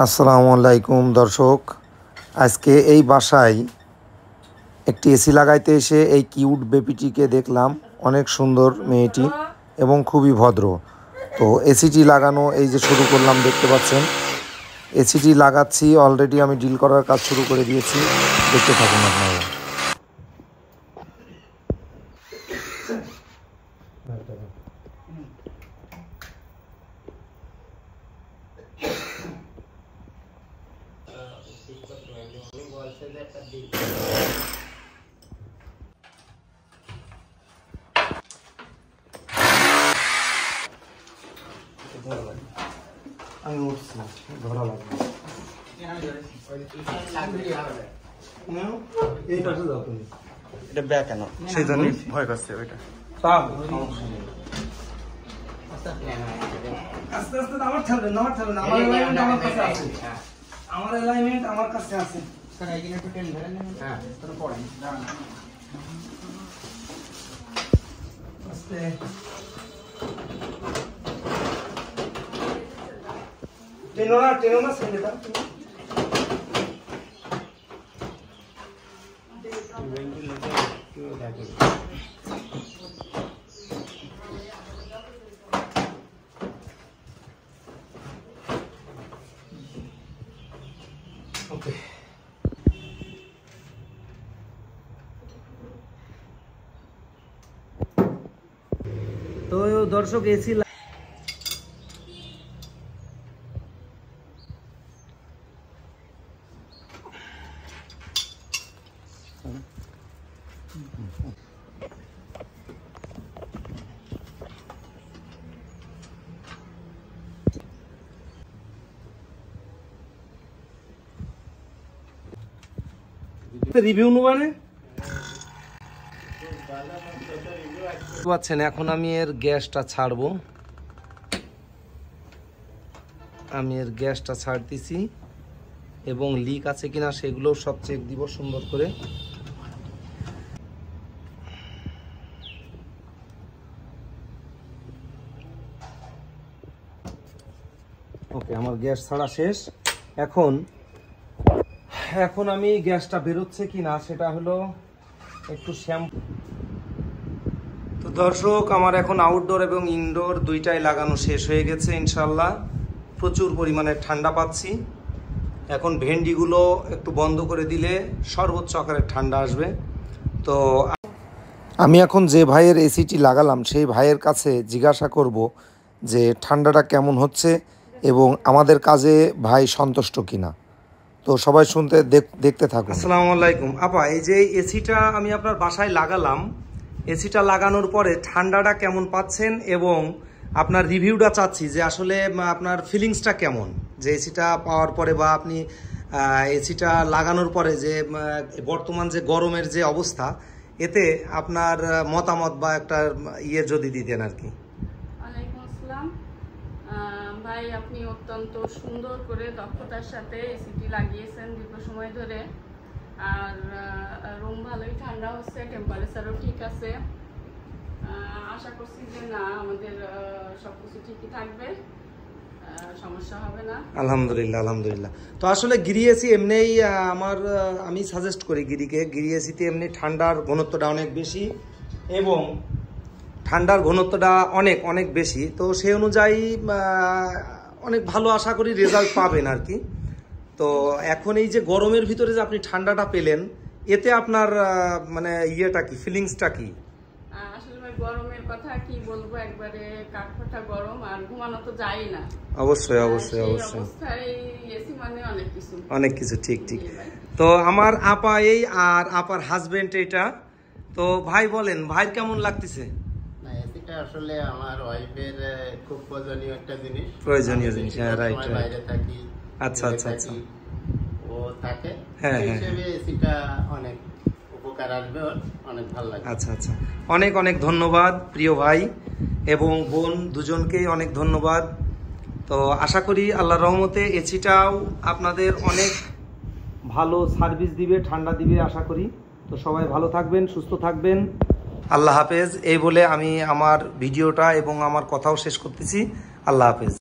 আসসালামু আলাইকুম দর্শক, আজকে এই বাসায় একটি এসি লাগাইতে এসে এই কিউট বেবিটিকে দেখলাম। অনেক সুন্দর মেয়েটি এবং খুবই ভদ্র। তো এসিটি লাগানো এই যে শুরু করলাম, দেখতে পাচ্ছেন এসিটি লাগাচ্ছি। অলরেডি আমি ডিল করার কাজ শুরু করে দিয়েছি, দেখতে থাকুন আপনারা। আমি উঠছি, ধরা লাগবে। এই পাশে যাও তুমি, এটা ব্যাক কেন সেই জন্য ভয় করছে ওইটা। আস্তে আস্তে আমার ঠান্ডা না, আমার ঠান্ডা আমার অ্যালাইনমেন্ট আমার কাছে আছে, আমার অ্যালাইনমেন্ট আমার কাছে আছে। স্যার এইখানে একটু টেন ধরে নেন। হ্যাঁ তোর পড়েন দাঁড়ান। আস্তে টেনো না ছেলেটা। ওকে, তো দর্শক এসি রিভিউ নেবানে পাচ্ছেন। এখন আমি এর গ্যাসটা ছাড়বো, আমি এর গ্যাসটা ছাড়তেছি এবং লিক আছে কিনা সেগুলো সব চেক দিব সুন্দর করে। ওকে, আমার গ্যাস ছাড়া শেষ। এখন আমি গ্যাসটা বেরোচ্ছে কিনা সেটা হলো একটু শ্যাম্পু। তো দর্শক, আমার এখন আউটডোর এবং ইনডোর দুইটাই লাগানো শেষ হয়ে গেছে ইনশাল্লাহ। প্রচুর পরিমাণে ঠান্ডা পাচ্ছি। এখন ভেন্ডিগুলো একটু বন্ধ করে দিলে সর্বোচ্চ আকারে ঠান্ডা আসবে। তো আমি এখন যে ভাইয়ের এসিটি লাগালাম সেই ভাইয়ের কাছে জিজ্ঞাসা করব যে ঠান্ডাটা কেমন হচ্ছে এবং আমাদের কাজে ভাই সন্তুষ্ট কিনা। তো সবাই দেখতে থাকুন। আসসালামু আলাইকুম আপা, এই যে এসিটা আমি আপনার বাসায় লাগালাম, এসিটা লাগানোর পরে ঠান্ডাটা কেমন পাচ্ছেন এবং আপনার রিভিউটা চাচ্ছি যে আসলে আপনার ফিলিংসটা কেমন, যে এসিটা পাওয়ার পরে বা আপনি এসিটা লাগানোর পরে যে বর্তমান যে গরমের যে অবস্থা, এতে আপনার মতামত বা একটা ইয়ে যদি দিতেন আর কি। ওয়ালাইকুম আসসালাম ভাই, আপনি অত্যন্ত সুন্দর করে দক্ষতার সাথে এসিটি লাগিয়েছেন দীর্ঘ সময় ধরে। আর রুম ভালোই ঠান্ডা হচ্ছে, টেম্পারেচারও ঠিক আছে। আশা করছি যে না, আমাদের সবকিছু ঠিকই থাকবে, সমস্যা হবে না। আলহামদুলিল্লাহ আলহামদুলিল্লাহ। তো আসলে গিরি এসি এমনিই আমি সাজেস্ট করি গিরি এসিতে এমনি ঠান্ডার ঘনত্বটা অনেক বেশি এবং ঠান্ডার ঘনত্বটা অনেক অনেক বেশি। তো সেই অনুযায়ী অনেক ভালো আশা করি রেজাল্ট পাবেন আর কি। তো এখন এই যে গরমের ভিতরে যে আপনি ঠান্ডাটা পেলেন, এতে আপনার মানে ইয়েটা কি, ফিলিংসটা কি? আসলে ভাই গরমের কথা কি বলবো, একবারে কাঠফাটা গরম, আর ঘুমানো তো যায় না। অবশ্যই অবশ্যই অবশ্যই, এসি মানে অনেক কিছু। ঠিক ঠিক। তো আমার আপা এই আর আপার হাজবেন্ড এটা। তো ভাই বলেন, ভাইয়ের কেমন লাগতেছে? না, এসিটা আসলে আমার ওয়াইফের খুব প্রয়োজনীয় একটা জিনিস। প্রয়োজনীয় জিনিস, হ্যাঁ রাইট রাইট। বাইরে থাকি, আচ্ছা আচ্ছা আচ্ছা, ও থাকে, হ্যাঁ সেই হ্যাঁ, হিসেবে এসিটা অনেক উপকার আসবে, অনেক ভালো লাগবে। আচ্ছা আচ্ছা, অনেক অনেক ধন্যবাদ প্রিয় ভাই এবং বোন দুজনকেই অনেক ধন্যবাদ। তো আশা করি আল্লাহর রহমতে এসিটাও আপনাদের অনেক ভালো সার্ভিস দিবে, ঠান্ডা দিবে আশা করি। তো সবাই ভালো থাকবেন, সুস্থ থাকবেন, আল্লাহ হাফেজ। এই বলে আমি আমার ভিডিওটা এবং আমার কথাও শেষ করতেছি। আল্লাহ হাফেজ।